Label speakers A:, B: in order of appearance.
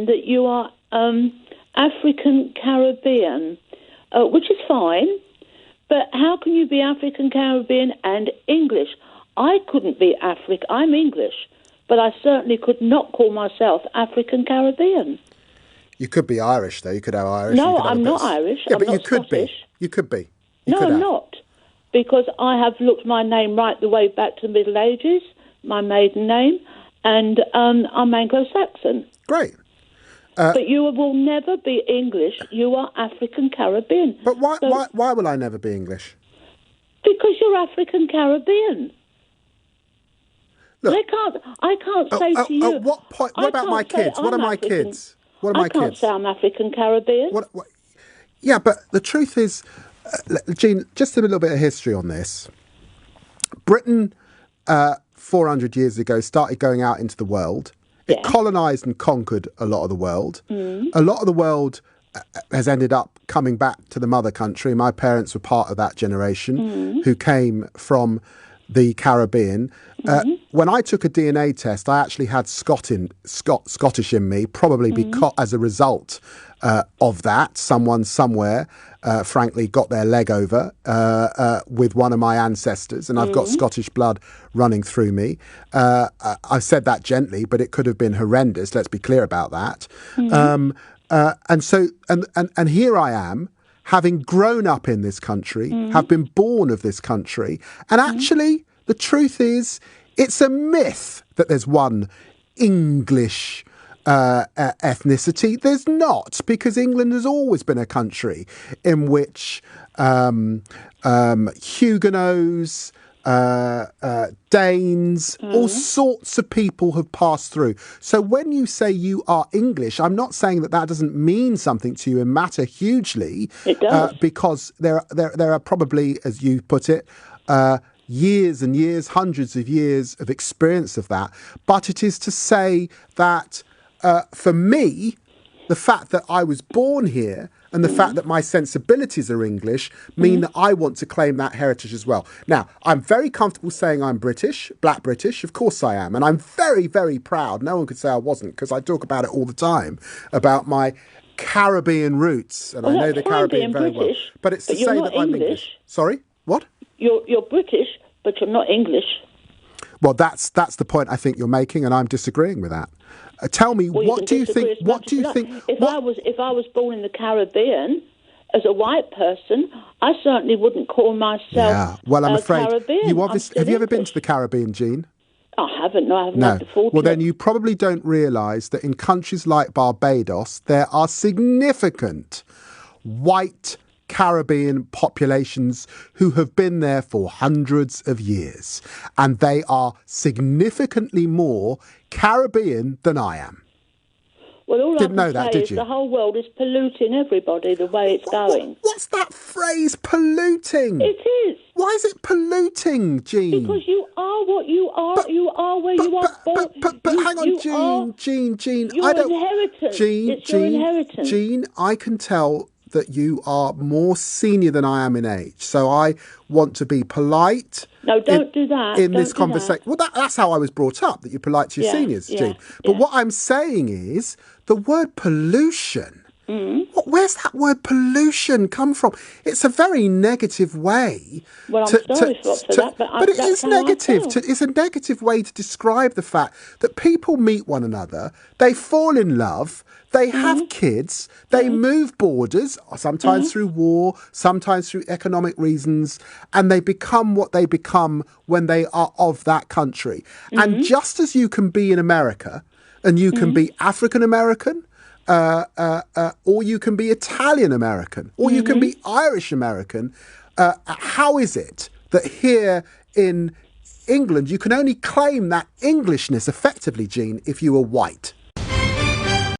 A: that you are African Caribbean, which is fine, but how can you be African Caribbean and English? I couldn't be African. I'm English, but I certainly could not call myself African Caribbean.
B: You could be Irish, though. You could have Irish.
A: No, I'm not Irish.
B: Yeah,
A: I'm
B: but
A: not
B: you could
A: Scottish.
B: be. You could be.
A: No, I'm not. Because I have looked my name right the way back to the Middle Ages, my maiden name, and I'm Anglo-Saxon.
B: Great.
A: But you will never be English. You are African Caribbean.
B: But why will I never be English?
A: Because you're African Caribbean.
B: Look,
A: I can't say to you.
B: At what point? What about my kids? What are my kids? What are my kids?
A: I can't say I'm African Caribbean.
B: What? Yeah, but the truth is, Jean, just a little bit of history on this. Britain, 400 years ago, started going out into the world. It colonised and conquered a lot of the world. A lot of the world has ended up coming back to the mother country. My parents were part of that generation who came from the Caribbean. When I took a DNA test, I actually had Scottish in me, probably because as a result of that, someone somewhere, frankly, got their leg over with one of my ancestors, and I've got Scottish blood running through me. I said that gently, but it could have been horrendous. Let's be clear about that. And here I am, having grown up in this country, have been born of this country, and actually, the truth is, it's a myth that there's one English ethnicity. There's not, because England has always been a country in which Huguenots, Danes, all sorts of people have passed through. So when you say you are English, I'm not saying that doesn't mean something to you and matter hugely.
A: It does.
B: Because there are probably, as you put it, years and years, hundreds of years of experience of that. But it is to say that for me, the fact that I was born here and the fact that my sensibilities are English mean that I want to claim that heritage as well. Now, I'm very comfortable saying I'm British, Black British. Of course I am. And I'm very, very proud. No one could say I wasn't, because I talk about it all the time, about my Caribbean roots. And I know the Caribbean very well. But it's to say that I'm English. Sorry? What?
A: You're British, but you're not English.
B: Well, that's the point I think you're making, and I'm disagreeing with that. Tell me, what do you think? What do you think?
A: If I was born in the Caribbean as a white person, I certainly wouldn't call myself.
B: Yeah. Well, I'm afraid
A: Caribbean.
B: You obviously have you ever been to the Caribbean, Jean?
A: I haven't. No, I haven't had the fortune.
B: Well, then you probably don't realise that in countries like Barbados, there are significant white Caribbean populations who have been there for hundreds of years, and they are significantly more Caribbean than I am.
A: Well, all
B: Didn't
A: I
B: know
A: can
B: that,
A: say
B: did
A: is
B: you?
A: the whole world is polluting everybody the way it's going.
B: What's that phrase, polluting?
A: It is.
B: Why is it polluting, Jean?
A: Because you are what you are. You are where you are born.
B: But hang on, Jean.
A: Your inheritance. It's your inheritance.
B: Jean, I can tell that you are more senior than I am in age. So I want to be polite.
A: No, don't do that.
B: In this conversation. Well, that's how I was brought up, that you're polite to your seniors, Jean. But what I'm saying is the word pollution. Where's that word pollution come from? It's a very negative way.
A: Well, I'm sorry for that,
B: but it is negative. It's a negative way to describe the fact that people meet one another, they fall in love, they have kids, they move borders, sometimes through war, sometimes through economic reasons, and they become what they become when they are of that country. And just as you can be in America, and you can be African American, or you can be Italian American, or you can be Irish American, how is it that here in England you can only claim that Englishness effectively, Jean, if you are white?